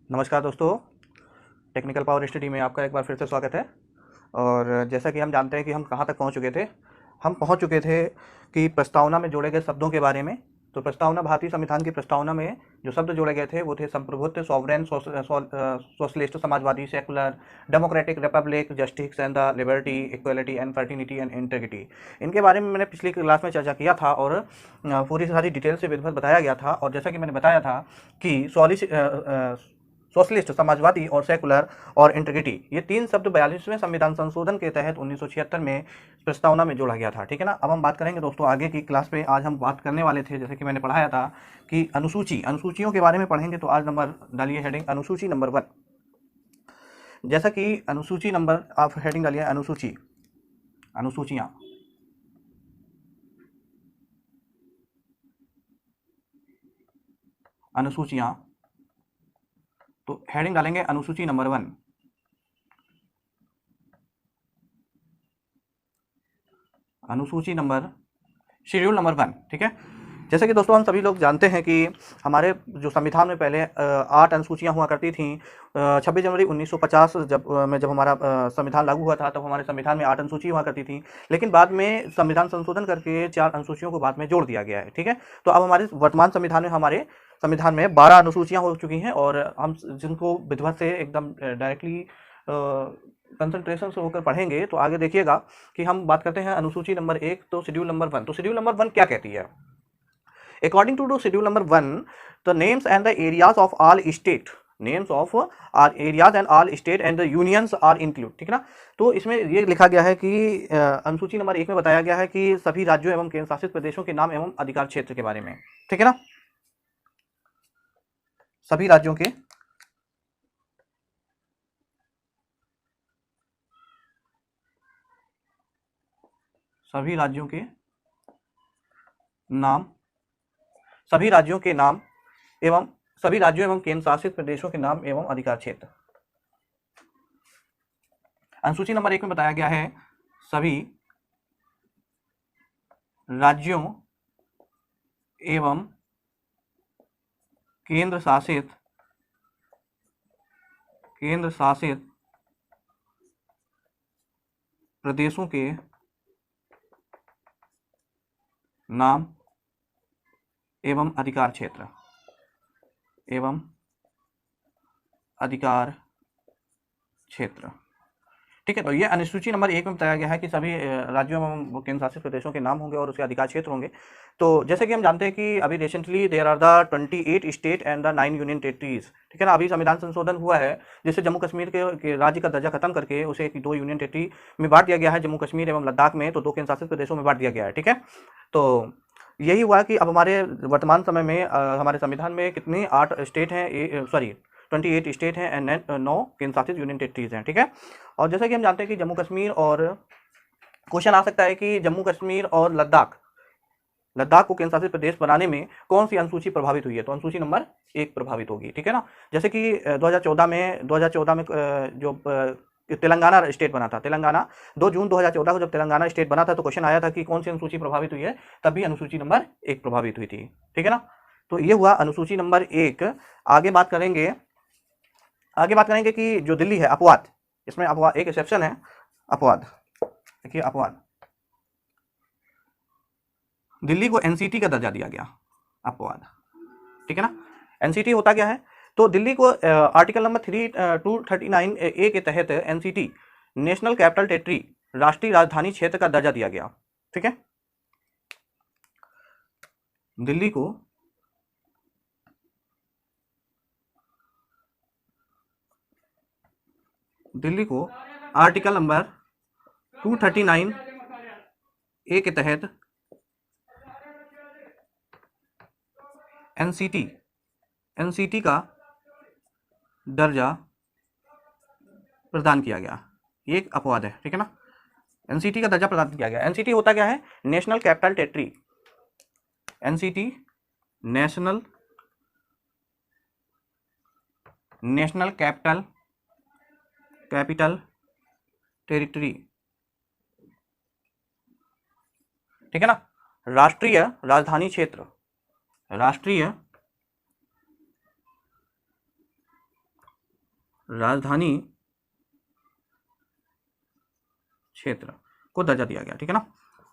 नमस्कार दोस्तों, technical power study में आपका एक बार फिर से स्वागत है। और जैसा कि हम जानते हैं कि हम कहाँ तक पहुँच चुके थे। हम पहुँच चुके थे कि प्रस्तावना में जोड़े गए शब्दों के बारे में। तो प्रस्तावना, भारतीय संविधान की प्रस्तावना में जो शब्द जोड़े गए थे वो थे संप्रभुत्व, सॉवरेन, सोशलिस्ट, समाजवादी, secular, democratic, republic, justice and the liberty, equality and fraternity and integrity. इनके बारे में मैंने पिछली क्लास में चर्चा किया था और पूरी सारी डिटेल से विधिवत बताया गया था। और जैसा कि मैंने बताया था कि सोशलिस्ट, समाजवादी और सेकुलर और इंटीग्रिटी, ये तीन शब्द 42वें संविधान संशोधन के तहत 1976 में प्रस्तावना में जोड़ा गया था। ठीक है ना। अब हम बात करेंगे दोस्तों आगे की क्लास में। आज हम बात करने वाले थे, जैसे कि मैंने पढ़ाया था, कि अनुसूचियों के बारे में पढ़ेंगे। तो आज नंबर डालिए हेडिंग अनुसूची नंबर 1। जैसा कि अनुसूची नंबर, आप हेडिंग डालिए अनुसूचियां। अनुसूचियां, तो हेडिंग डालेंगे अनुसूची नंबर 1। अनुसूची नंबर, शेड्यूल नंबर 1। ठीक है। जैसे कि दोस्तों हम सभी लोग जानते हैं कि हमारे जो संविधान में पहले 8 अनुसूचियां हुआ करती थीं। 26 जनवरी 1950 जब हमारा संविधान लागू हुआ था, तब हमारे संविधान में 8 अनुसूची हुआ करती थी। लेकिन बाद में संविधान संशोधन करके 4 अनुसूचियों को बाद में जोड़ दिया गया है। ठीक है। तो अब हमारे वर्तमान संविधान में 12 अनुसूचियां हो चुकी हैं और हम जिनको विधिवत से एकदम डायरेक्टली कंसंट्रेशन से होकर पढ़ेंगे। तो आगे देखिएगा कि हम बात करते हैं अनुसूची नंबर 1, तो शेड्यूल नंबर 1। तो शेड्यूल नंबर 1 क्या कहती है? According to the schedule number 1, the names and the areas of all state, names of all areas and all state and the unions are included। ठीक है ना। तो इसमें ये लिखा गया है कि अनुसूची नंबर 1 में बताया गया है कि सभी राज्यों एवं केंद्र शासित प्रदेशों के नाम एवं अधिकार क्षेत्र के बारे में। ठीक है ना। सभी राज्यों के नाम, सभी राज्यों के नाम एवं सभी राज्यों एवं केंद्र शासित प्रदेशों के नाम एवं अधिकार क्षेत्र। अनुसूची नंबर 1 में बताया गया है सभी राज्यों एवं केंद्र शासित प्रदेशों के नाम एवं अधिकार क्षेत्र ठीक है। तो ये अनुसूची नंबर 1 में बताया गया है कि सभी राज्यों एवं केंद्र शासित प्रदेशों के नाम होंगे और उसके अधिकार क्षेत्र होंगे। तो जैसे कि हम जानते हैं कि अभी recently there are the 28 state and the 9 union territories. ठीक है ना। अभी संविधान संशोधन हुआ है जिससे जम्मू कश्मीर के राज्य का दर्जा खत्म करके उसे 2 यूनियन टेरिटरी में बांट दिया गया है, जम्मू कश्मीर एवं लद्दाख में। तो 2 केंद्र शासित प्रदेशों में बांट दिया गया है। ठीक है। तो यही हुआ कि अब हमारे वर्तमान समय में हमारे संविधान में कितनी 8 स्टेट हैं, सॉरी 28 स्टेट हैं एंड 9 केंद्र शासित यूनियन टेरिटरीज हैं। ठीक है। और जैसा कि हम जानते हैं कि जम्मू कश्मीर, और क्वेश्चन आ सकता है कि जम्मू कश्मीर और लद्दाख को केंद्र शासित प्रदेश बनाने में कौन सी अनुसूची प्रभावित हुई है? तो अनुसूची नंबर 1 प्रभावित होगी। ठीक है ना। जैसे कि 2014 में जो तेलंगाना स्टेट बना था, 2 जून 2014 को जब तेलंगाना स्टेट बना था, तो क्वेश्चन आया था कि कौन सी अनुसूची प्रभावित हुई है, तब भी अनुसूची नंबर 1 प्रभावित हुई थी। ठीक है ना। तो ये हुआ अनुसूची नंबर 1। आगे बात करेंगे कि जो दिल्ली है, अपवाद, इसमें अपवाद, एक एक्सेप्शन है, अपवाद। देखिए अपवाद, दिल्ली को एनसीटी का दर्जा दिया गया, अपवाद। ठीक है ना। एनसीटी होता क्या है? तो दिल्ली को आर्टिकल नंबर 239 ए के तहत एनसीटी, नेशनल कैपिटल टेरिटरी, राष्ट्रीय राजधानी क्षेत्र का दर्जा दिया गया। ठीक है। दिल्ली को आर्टिकल नंबर 239 ए के तहत एनसीटी का दर्जा प्रदान किया गया। ये एक अपवाद है। ठीक है ना। एनसीटी का दर्जा प्रदान किया गया। एनसीटी होता क्या है? National capital territory. NCT national capital territory. ठीक है ना। राष्ट्रीय राजधानी क्षेत्र, राजधानी क्षेत्र को दर्जा दिया गया, ठीक है ना।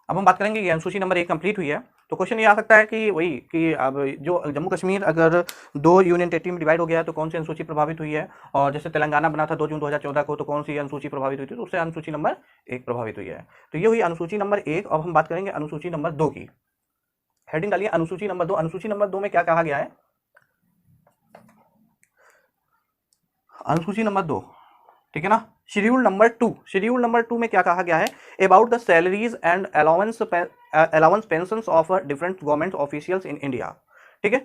अब हम बात करेंगे ये अनुसूची नंबर 1 कंप्लीट हुई है, तो क्वेश्चन ये आ सकता है कि वही कि अब जो जम्मू कश्मीर अगर 2 यूनियन टेरिटरी में डिवाइड हो गया है तो कौन सी अनुसूची प्रभावित हुई है, और जैसे तेलंगाना बना था 2 जून 2014 को, तो कौन सी अनुसूची प्रभावित हुई थी, तो उससे अनुसूची नंबर 1 प्रभावित हुई है। तो ये हुई अनुसूची नंबर 1। अब हम बात करेंगे अनुसूची नंबर 2 की। हेडिंग डालिए अनुसूची नंबर 2। अनुसूची नंबर 2 में क्या कहा गया है? अनुसूची नंबर 2, ठीक है ना। शेड्यूल नंबर 2, शेड्यूल नंबर 2 में क्या कहा गया है? About the salaries and allowance pensions of different government officials in India, ठीक है।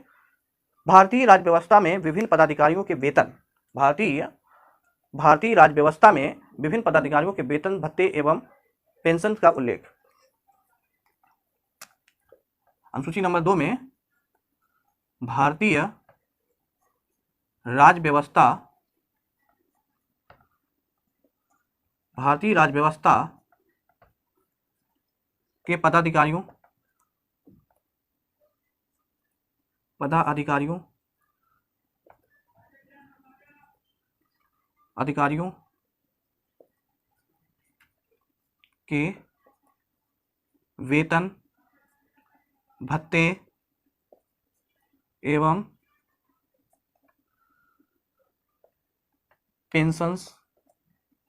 भारतीय राज्य व्यवस्था में विभिन्न पदाधिकारियों के वेतन, भारतीय राज्य व्यवस्था में विभिन्न पदाधिकारियों के वेतन, भत्ते एवं पेंशन का उल्लेख। अनुसूची नंबर 2 में भारतीय राज्य व्यवस्था के पदाधिकारियों के वेतन, भत्ते एवं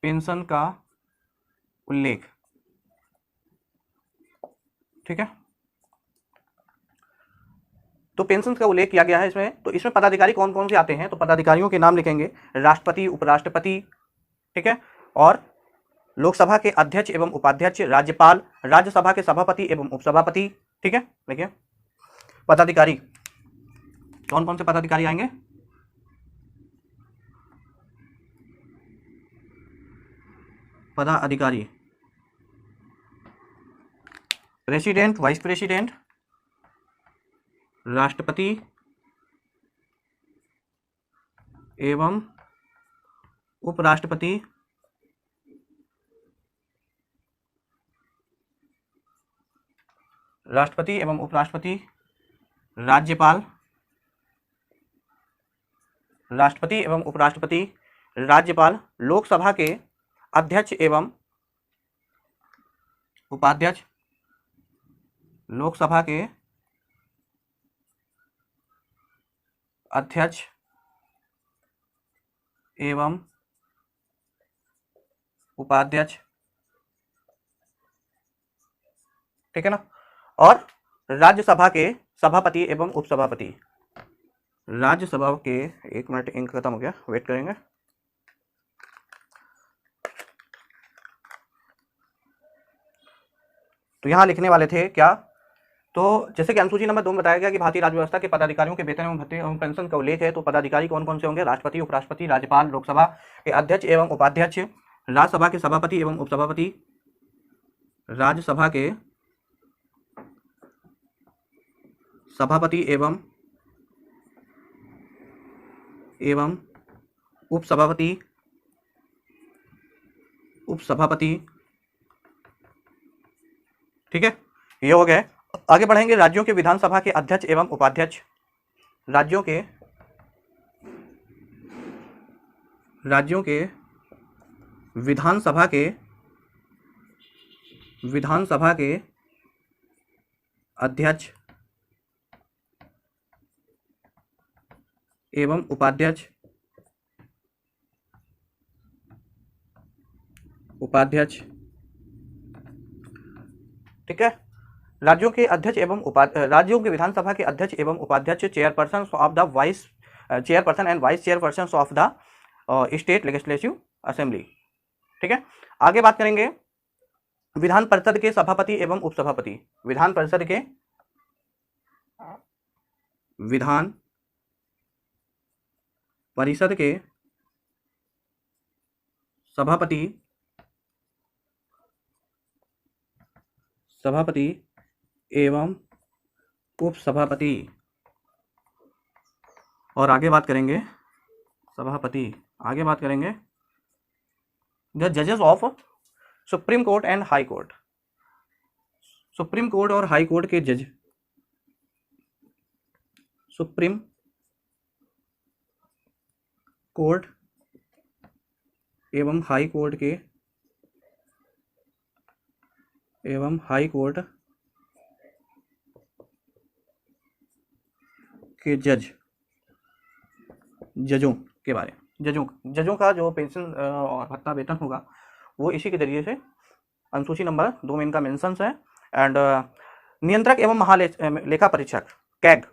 पेंशन का उल्लेख, ठीक है। तो पेंशन का उल्लेख किया गया है इसमें। तो इसमें पदाधिकारी कौन कौन से आते हैं, तो पदाधिकारियों के नाम लिखेंगे राष्ट्रपति, उपराष्ट्रपति, ठीक है, और लोकसभा के अध्यक्ष एवं उपाध्यक्ष, राज्यपाल, राज्यसभा के सभापति एवं उपसभापति, ठीक है। देखिए पदाधिकारी कौन कौन से पदाधिकारी आएंगे? पदाधिकारी प्रेसिडेंट, वाइस प्रेसिडेंट, राष्ट्रपति एवं उपराष्ट्रपति, राज्यपाल, राष्ट्रपति एवं उपराष्ट्रपति, राज्यपाल, लोकसभा के अध्यक्ष एवं उपाध्यक्ष, लोकसभा के अध्यक्ष एवं उपाध्यक्ष, ठीक है ना, और राज्यसभा के सभापति एवं उपसभापति। राज्यसभा के, एक मिनट इंक खत्म हो गया, वेट करेंगे। तो यहां लिखने वाले थे क्या? तो जैसे कि अनुसूची नंबर 2 में बताया गया कि भारतीय राज्य व्यवस्था के पदाधिकारियों के वेतन एवं भत्ते एवं पेंशन का उल्लेख है। तो पदाधिकारी कौन कौन से होंगे? राष्ट्रपति, उपराष्ट्रपति, राज्यपाल, लोकसभा के अध्यक्ष एवं उपाध्यक्ष, राज्यसभा के सभापति एवं उपसभापति, राज्यसभा के सभापति एवं उपसभापति, ठीक है, ये हो गए। आगे बढ़ेंगे। राज्यों के विधानसभा के अध्यक्ष एवं उपाध्यक्ष, राज्यों के विधानसभा के अध्यक्ष एवं उपाध्यक्ष, ठीक है। राज्यों के अध्यक्ष एवं राज्यों के विधानसभा के अध्यक्ष एवं उपाध्यक्ष, chairperson and vice chairperson of the state legislative assembly, ठीक है। आगे बात करेंगे विधान परिषद के सभापति एवं उपसभापति। विधान परिषद के सभापति एवं उपसभापति। और आगे बात करेंगे सभापति, आगे बात करेंगे द जजेस of supreme court and high court. Supreme court और हाई कोर्ट के जज, सुप्रीम कोर्ट एवं हाई कोर्ट के जजों के बारे में, जजों का जो पेंशन और भत्ता वेतन होगा वो इसी के जरिए से अनुसूची नंबर 2 में इनका मेंशंस है। एंड नियंत्रक एवं महालेखा परीक्षक कैग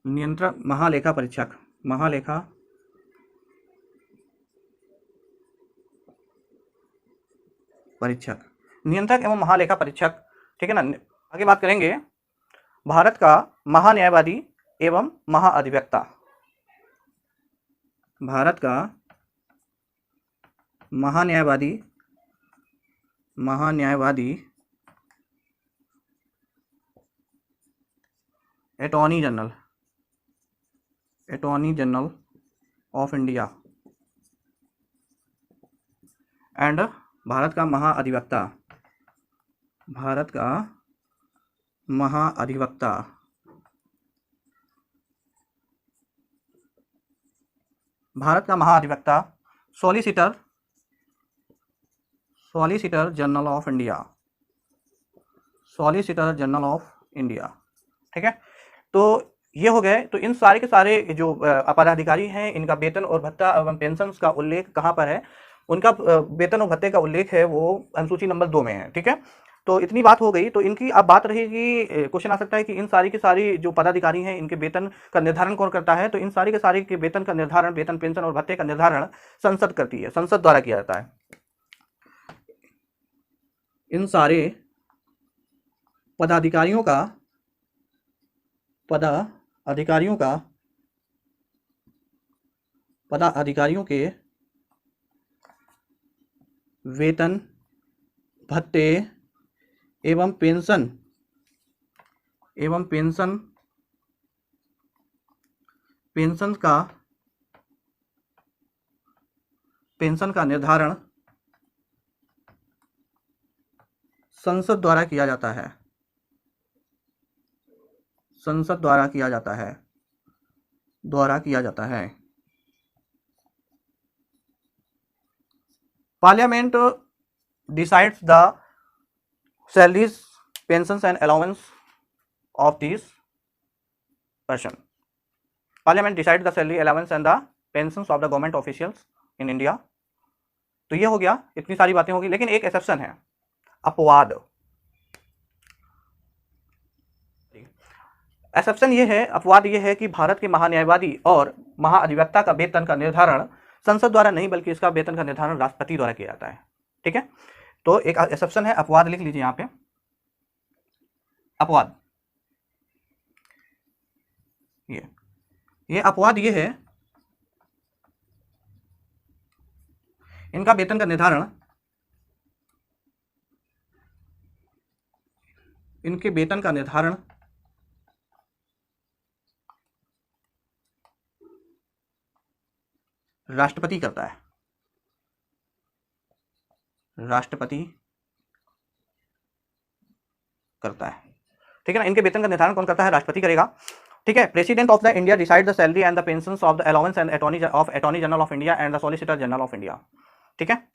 नियंत्रक महालेखा परीक्षक नियंत्रक एवं महालेखा परीक्षक, ठीक है ना। आगे बात करेंगे भारत का महान्यायवादी एवं महाअधिवक्ता, भारत का महान्यायवादी attorney general of India and Bharat का महाअधिवक्ता सॉलिसिटर जनरल ऑफ इंडिया, ठीक है। तो ये हो गए। तो इन सारे के सारे जो पदाधिकारी हैं इनका वेतन और भत्ता एवं पेंशन का उल्लेख कहाँ पर है, उनका वेतन और भत्ते का उल्लेख है वो अनुसूची नंबर 2 में है, ठीक है। तो इतनी बात हो गई। तो इनकी अब बात रहेगी, क्वेश्चन आ सकता है कि इन सारी की सारी जो पदाधिकारी हैं इनके वेतन का निर्धारण कौन करता है। तो इन सारी के सारे के वेतन का निर्धारण, वेतन पेंशन और भत्ते का निर्धारण संसद करती है, संसद द्वारा किया जाता है। इन सारे पदाधिकारियों के वेतन, भत्ते एवं पेंशन का निर्धारण संसद द्वारा किया जाता है, Parliament decides the salaries, pensions and allowance of these person. Parliament decides the salary, allowance and the pensions of the government officials in India. तो ये हो गया, इतनी सारी बातें होगी। लेकिन एक एक्सेप्शन है, अपवाद। एक्सेप्शन ये है, अपवाद ये है कि भारत के महान्यायवादी और महाअधिवक्ता का वेतन का निर्धारण संसद द्वारा नहीं बल्कि इसका वेतन का निर्धारण राष्ट्रपति द्वारा किया जाता है, ठीक है। तो एक एक्सेप्शन है, अपवाद लिख लीजिए यहां पे, अपवाद। ये अपवाद ये है, इनका वेतन का निर्धारण, इनके वेतन का निर्धारण राष्ट्रपति करता है, ठीक है ना। इनके वेतन का निर्धारण कौन करता है, राष्ट्रपति करेगा, ठीक है। President of the India decide the salary and the pensions of the allowance and attorney general of India and the solicitor general of India, ठीक है।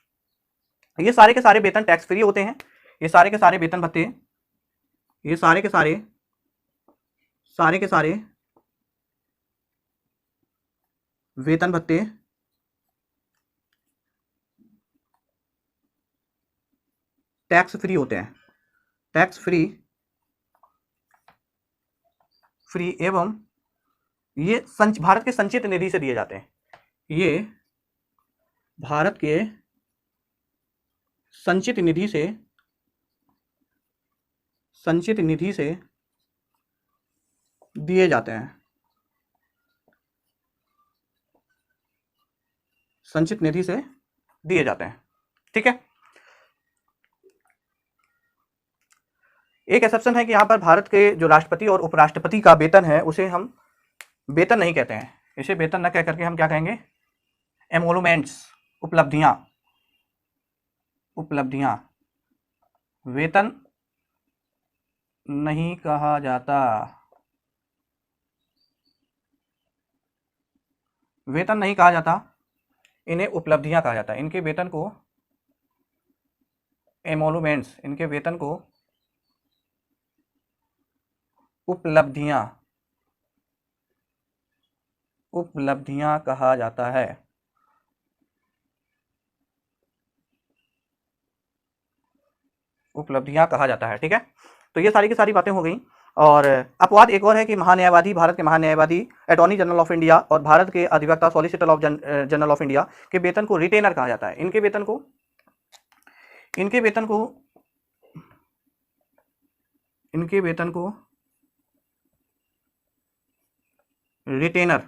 ये सारे के सारे वेतन टैक्स फ्री होते हैं, ये सारे के सारे वेतन भत्ते, ये सारे के सारे वेतन भत्ते टैक्स फ्री होते हैं, टैक्स फ्री एवं ये भारत के संचित निधि से दिए जाते हैं, ये भारत के संचित निधि से दिए जाते हैं, संचित निधि से दिए जाते हैं, ठीक है। एक एक्सेप्शन है कि यहाँ पर भारत के जो राष्ट्रपति और उपराष्ट्रपति का वेतन है उसे हम वेतन नहीं कहते हैं, इसे वेतन न कह करके हम क्या कहेंगे, एमोलुमेंट्स, उपलब्धियां वेतन नहीं कहा जाता, वेतन नहीं कहा जाता, इन्हें उपलब्धियां कहा जाता है। इनके वेतन को एमोलूमेंट्स, इनके वेतन को उपलब्धियां, उपलब्धियां कहा जाता है। उपलब्धियां कहा जाता है। ठीक है, तो ये सारी की सारी बातें हो गई। और अपवाद एक और है कि महान्यायवादी, भारत के महान्यायवादी, अटॉर्नी जनरल ऑफ इंडिया और भारत के अधिवक्ता solicitor of general of India के वेतन को रिटेनर कहा जाता है। इनके वेतन को, इनके वेतन को, इनके वेतन को रिटेनर,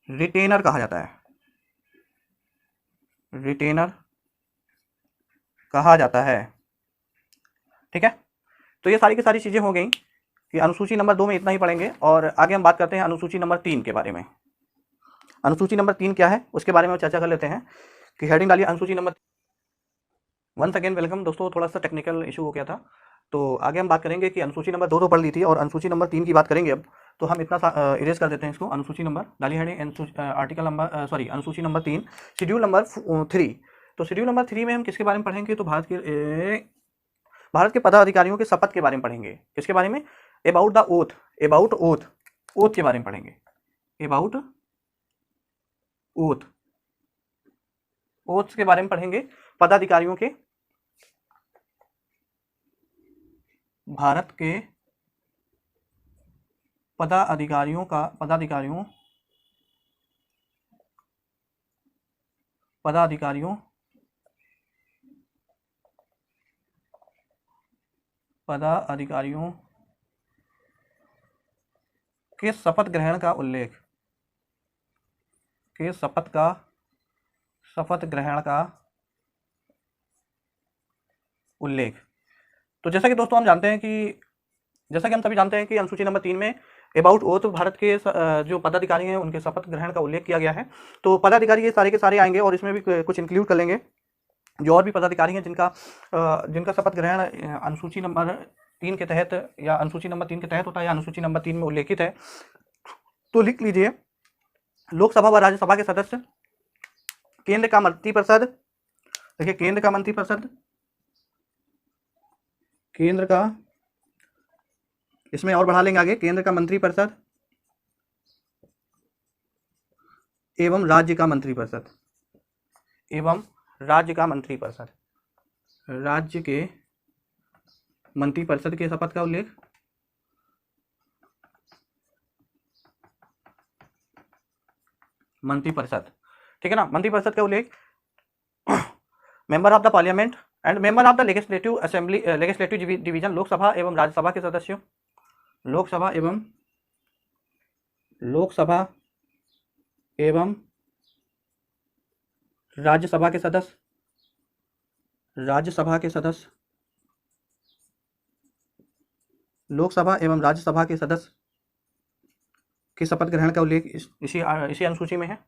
रिटेनर कहा जाता है, रिटेनर कहा जाता है। ठीक है, तो ये सारी की सारी चीजें हो गई कि अनुसूची नंबर 2 में इतना ही पढ़ेंगे। और आगे हम बात करते हैं अनुसूची नंबर 3 के बारे में। अनुसूची नंबर 3 क्या है उसके बारे में चर्चा कर लेते हैं कि हेडिंग डालिए अनुसूची नंबर। वंस अगेन वेलकम दोस्तों, थोड़ा सा टेक्निकल इशू हो गया था। तो आगे हम बात करेंगे कि अनुसूची नंबर 2 तो पढ़ ली थी और अनुसूची नंबर 3 की बात करेंगे अब। तो हम इतना सा इरेज कर देते हैं इसको। अनुसूची नंबर डालिए हेडिंग आर्टिकल नंबर अनुसूची नंबर 3 शेड्यूल नंबर 3। तो शेड्यूल नंबर 3 में हम किसके बारे में पढ़ेंगे, तो भारत के पदाधिकारियों के शपथ के बारे में पढ़ेंगे। किसके बारे में, about the oath, about oath, oath के बारे में पढ़ेंगे, अबाउट ओथ, ओथ के बारे में पढ़ेंगे। पदाधिकारियों के, भारत के पदाधिकारियों का, पदाधिकारियों, पदाधिकारियों, पदाधिकारियों के शपथ ग्रहण का उल्लेख, के शपथ का, शपथ ग्रहण का उल्लेख। तो जैसा कि दोस्तों हम जानते हैं कि, जैसा कि हम सभी जानते हैं कि अनुसूची नंबर 3 में अबाउट ओथ भारत के जो पदाधिकारी हैं उनके शपथ ग्रहण का उल्लेख किया गया है। तो पदाधिकारी ये सारे के सारे आएंगे और इसमें भी कुछ इंक्लूड कर लेंगे जो और भी पदाधिकारी हैं जिनका जिनका शपथ ग्रहण अनुसूची नंबर 3 के तहत या अनुसूची नंबर 3 के तहत होता है या अनुसूची नंबर 3 में उल्लेखित है। तो लिख लीजिए, लोकसभा व राज्यसभा के सदस्य, केंद्र का मंत्रिपरिषद, देखिए केंद्र का मंत्रिपरिषद, केंद्र का, इसमें और बढ़ा लेंगे आगे, केंद्र का मंत्रिपरिषद एवं राज्य का मंत्रिपरिषद, एवं राज्य का मंत्रिपरिषद, राज्य के मंत्रिपरिषद के शपथ का उल्लेख, मंत्रिपरिषद। ठीक है ना, मंत्रिपरिषद का उल्लेख, member of the parliament and member of the legislative assembly, legislative division, Lok Sabha एवं राज्यसभा के सदस्यों, लोकसभा एवं, लोकसभा एवं राज्यसभा के सदस्य, राज्यसभा के सदस्य, लोकसभा एवं राज्यसभा के सदस्य के शपथ ग्रहण का उल्लेख इसी अनुसूची में है,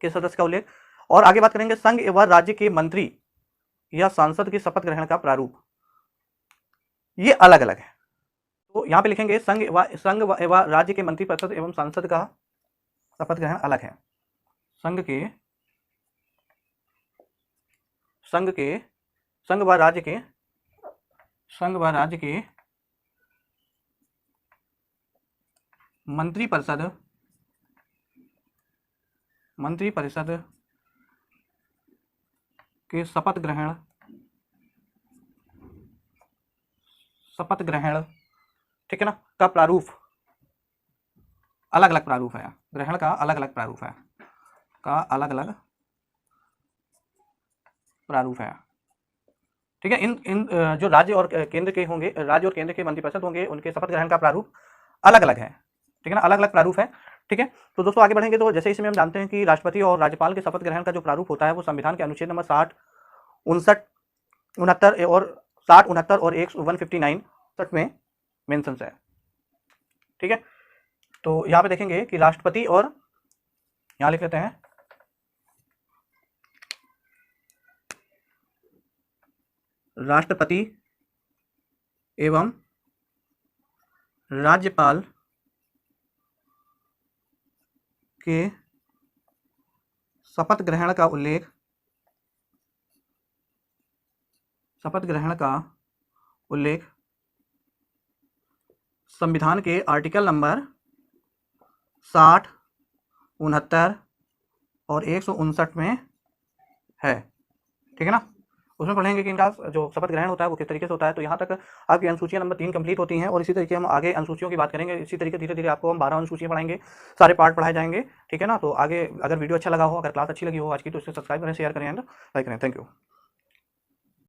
के सदस्य का उल्लेख। और आगे बात करेंगे संघ एवं राज्य के मंत्री या सांसद के शपथ ग्रहण का प्रारूप, ये अलग अलग है। तो यहाँ पे लिखेंगे संघ एवं राज्य के मंत्रिपरिषद एवं सांसद का शपथ ग्रहण अलग है। संघ व राज्य के मंत्रिपरिषद के शपथ ग्रहण, ठीक है ना, का प्रारूप अलग अलग प्रारूप है, ग्रहण का अलग अलग प्रारूप है, का अलग अलग प्रारूप है। ठीक है, इन जो राज्य और केंद्र के होंगे, राज्य और केंद्र के मंत्रिपरिषद होंगे, उनके शपथ ग्रहण का प्रारूप अलग अलग है। ठीक है ना, अलग अलग प्रारूप है। ठीक है, तो दोस्तों आगे बढ़ेंगे। तो जैसे इसमें हम जानते हैं कि राष्ट्रपति और राज्यपाल के शपथ ग्रहण का जो प्रारूप होता है वो संविधान के अनुच्छेद नंबर 60, 59, 69 और 60, 69 और 159 में मेंशन है। ठीक है, तो यहाँ पे देखेंगे कि राष्ट्रपति और, यहाँ लिख लेते हैं राष्ट्रपति एवं राज्यपाल के शपथ ग्रहण का उल्लेख संविधान के आर्टिकल नंबर 60, 69 और 159 में है। ठीक है ना। उसमें पढ़ेंगे कि इनका जो शपथ ग्रहण होता है वो किस तरीके से होता है। तो यहाँ तक आपकी अनुसूचियाँ नंबर 3 कंप्लीट होती हैं और इसी तरीके हम आगे अनुसूचियों की बात करेंगे। इसी तरीके धीरे धीरे आपको हम 12 अनुसूचियाँ पढ़ाएंगे, सारे पार्ट पढ़ाए जाएंगे। ठीक है ना। तो आगे अगर वीडियो अच्छा लगा हो, अगर क्लास अच्छी लगी हो आज की, तो इसे सब्सक्राइब करें, शेयर करें एंड लाइक करें। Thank you.